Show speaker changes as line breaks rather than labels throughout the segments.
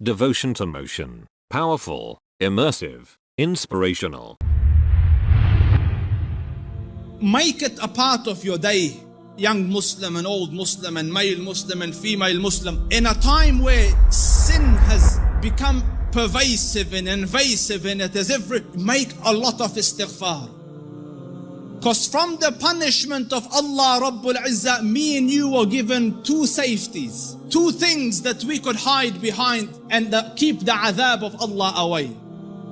Devotion to motion. Powerful, immersive, inspirational.
Make it a part of your day, young Muslim and old Muslim and male Muslim and female Muslim. In a time where sin has become pervasive and invasive in it, make a lot of istighfar. Because from the punishment of Allah Rabbul Izzah, me and you were given two safeties, two things that we could hide behind and keep the adhab of Allah away.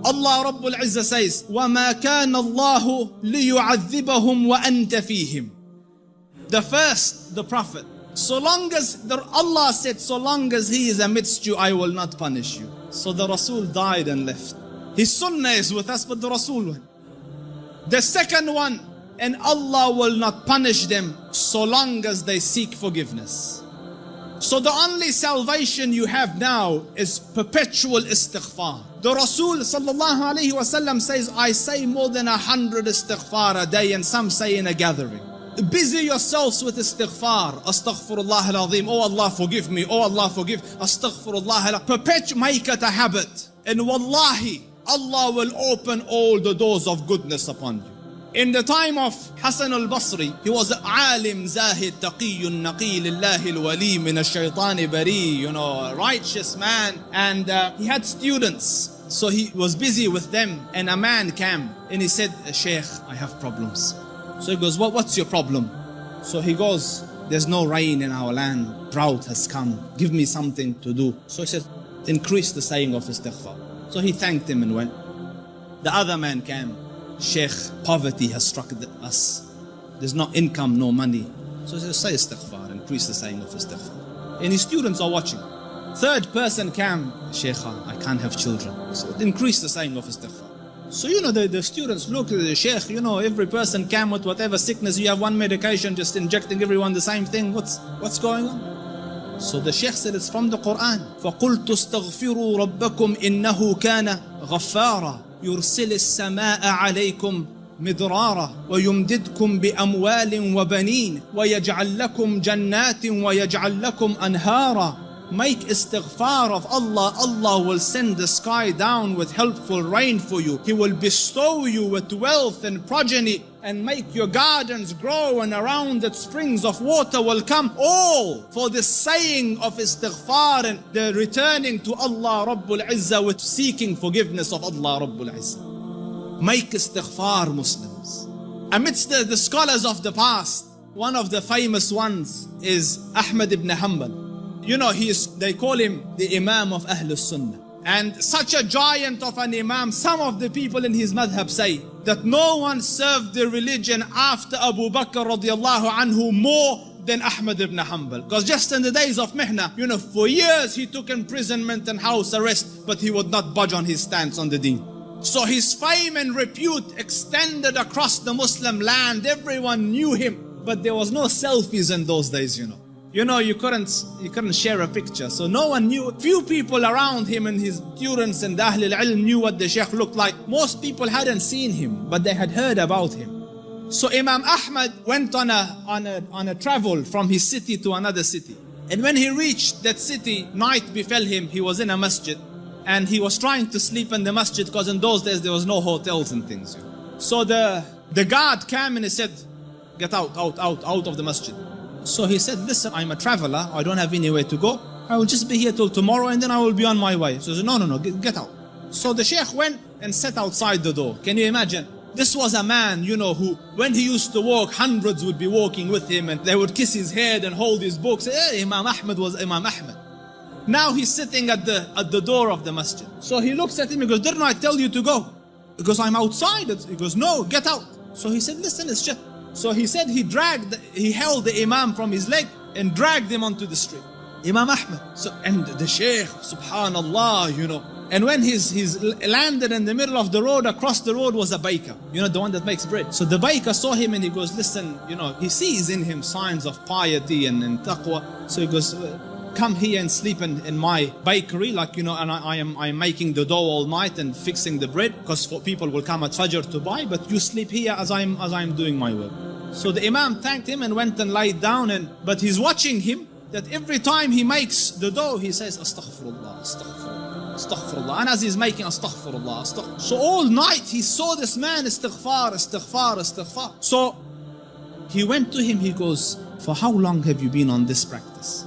Allah Rabbul Izzah says, وَمَا كَانَ اللَّهُ لِيُعَذِّبَهُمْ وَأَنْتَ فِيهِمْ. The first, the Prophet. Allah said, so long as he is amidst you, I will not punish you. So the Rasul died and left. His sunnah is with us, but the Rasul went. The second one, and Allah will not punish them so long as they seek forgiveness. So the only salvation you have now is perpetual istighfar. The Rasul sallallahu alayhi wasallam says, I say more than 100 istighfar a day, and some say in a gathering. Busy yourselves with istighfar. Astaghfirullah al-azim. Oh Allah forgive me. Oh Allah forgive. Astaghfirullah. Make it a habit. And wallahi, Allah will open all the doors of goodness upon you. In the time of Hassan al-Basri, he was alim, zahid, taqiyyun, naqi, lillahi al-wali, min al-shaytani bari, a righteous man. And he had students. So he was busy with them, and a man came and he said, Shaykh, I have problems. So he goes, what's your problem? So he goes, there's no rain in our land, drought has come, give me something to do. So he said, increase the saying of istighfar. So he thanked him and went. The other man came, Sheikh, poverty has struck us. There's no income, no money. So he said, say istighfar, increase the saying of istighfar. And his students are watching. Third person came, Sheikh, I can't have children. So increase the saying of istighfar. So the students look at the Sheikh, every person came with whatever sickness. You have one medication, just injecting everyone the same thing. What's going on? So the Sheikh said, it's from the Quran. فَقُلْتُ اسْتَغْفِرُوا رَبَّكُمْ إِنَّهُ كَانَ غَفَّارًا يُرْسِلِ السَّمَاءَ عَلَيْكُمْ مِدْرَارًا وَيُمْدِدْكُمْ بِأَمْوَالٍ وَبَنِينَ وَيَجْعَلْ لَكُمْ جَنَّاتٍ وَيَجْعَلْ لَكُمْ أَنْهَارًا. Make istighfar of Allah. Allah will send the sky down with helpful rain for you. He will bestow you with wealth and progeny and make your gardens grow, and around it springs of water will come. All for the saying of istighfar and the returning to Allah Rabbul Izzah with seeking forgiveness of Allah Rabbul Izzah. Make istighfar, Muslims. Amidst the scholars of the past, one of the famous ones is Ahmad Ibn Hanbal. They call him the Imam of Ahlul Sunnah. And such a giant of an Imam, some of the people in his madhab say that no one served the religion after Abu Bakr radiallahu anhu more than Ahmad ibn Hanbal. Because just in the days of Mihna, for years he took imprisonment and house arrest, but he would not budge on his stance on the deen. So his fame and repute extended across the Muslim land. Everyone knew him, but there was no selfies in those days, You couldn't share a picture. So no one knew. Few people around him and his students and Ahl al-Ilm knew what the Shaykh looked like. Most people hadn't seen him, but they had heard about him. So Imam Ahmad went on a travel from his city to another city. And when he reached that city, night befell him. He was in a masjid, and he was trying to sleep in the masjid because in those days there was no hotels and things. So the guard came and he said, get out of the masjid. So he said, listen, I'm a traveler, I don't have anywhere to go. I will just be here till tomorrow and then I will be on my way. So he said, no, get out. So the Shaykh went and sat outside the door. Can you imagine? This was a man, who, when he used to walk, hundreds would be walking with him and they would kiss his head and hold his books. Imam Ahmad was Imam Ahmad. Now he's sitting at the door of the masjid. So he looks at him, he goes, didn't I tell you to go? He goes, I'm outside. He goes, no, get out. So he said, listen, it's just... So he said he held the Imam from his leg and dragged him onto the street. Imam Ahmad. And the Shaykh, subhanallah, And when he's landed in the middle of the road, across the road was a baker, the one that makes bread. So the baker saw him and he goes, listen, he sees in him signs of piety and taqwa. So he goes, come here and sleep in my bakery, and I'm making the dough all night and fixing the bread, because people will come at Fajr to buy, but you sleep here as I'm doing my work. So the Imam thanked him and went and lied down, but he's watching him that every time he makes the dough, he says, Astaghfirullah, Astaghfirullah, Astaghfirullah. And as he's making Astaghfirullah, Astaghfirullah. So all night he saw this man, Istighfar, Istighfar, Istighfar. So he went to him, he goes, for how long have you been on this practice?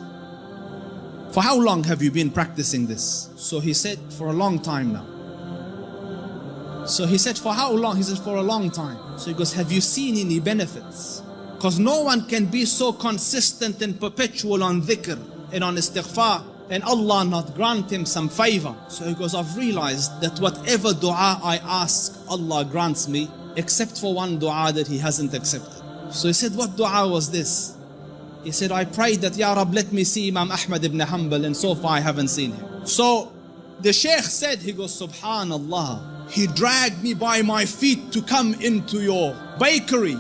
For how long have you been practicing this? So he said, for a long time now. So he said, for how long? He said, for a long time. So he goes, have you seen any benefits? Because no one can be so consistent and perpetual on dhikr and on istighfar and Allah not grant him some favor. So he goes, I've realized that whatever dua I ask, Allah grants me, except for one dua that he hasn't accepted. So he said, what dua was this? He said, I prayed that, Ya Rab, let me see Imam Ahmad Ibn Hanbal, and so far I haven't seen him. So the Shaykh said, he goes, Subhanallah, he dragged me by my feet to come into your bakery.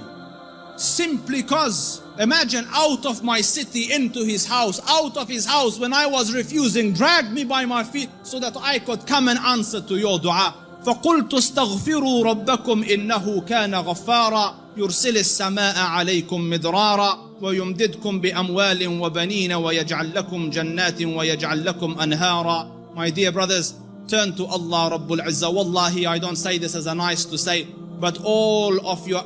Simply because, imagine, out of my city into his house, out of his house when I was refusing, dragged me by my feet so that I could come and answer to your dua. فقلت استغفروا ربكم إنه كان غفارا يرسل السماء عليكم مدرارا ويمددكم بأموال وبنين ويجعل لكم جنات ويجعل لكم أنهارا. My dear brothers, turn to Allah Rabbul Izzah. Wallahi, I don't say this as a nice to say, but all of your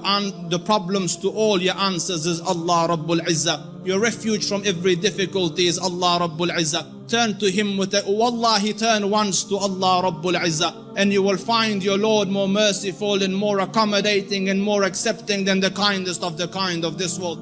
the problems to all your answers is Allah Rabbul Izzah. Your refuge from every difficulty is Allah Rabbul Izzah. Turn to Him with Wallahi, turn once to Allah Rabbul Izzah, and you will find your Lord more merciful and more accommodating and more accepting than the kindest of the kind of this world.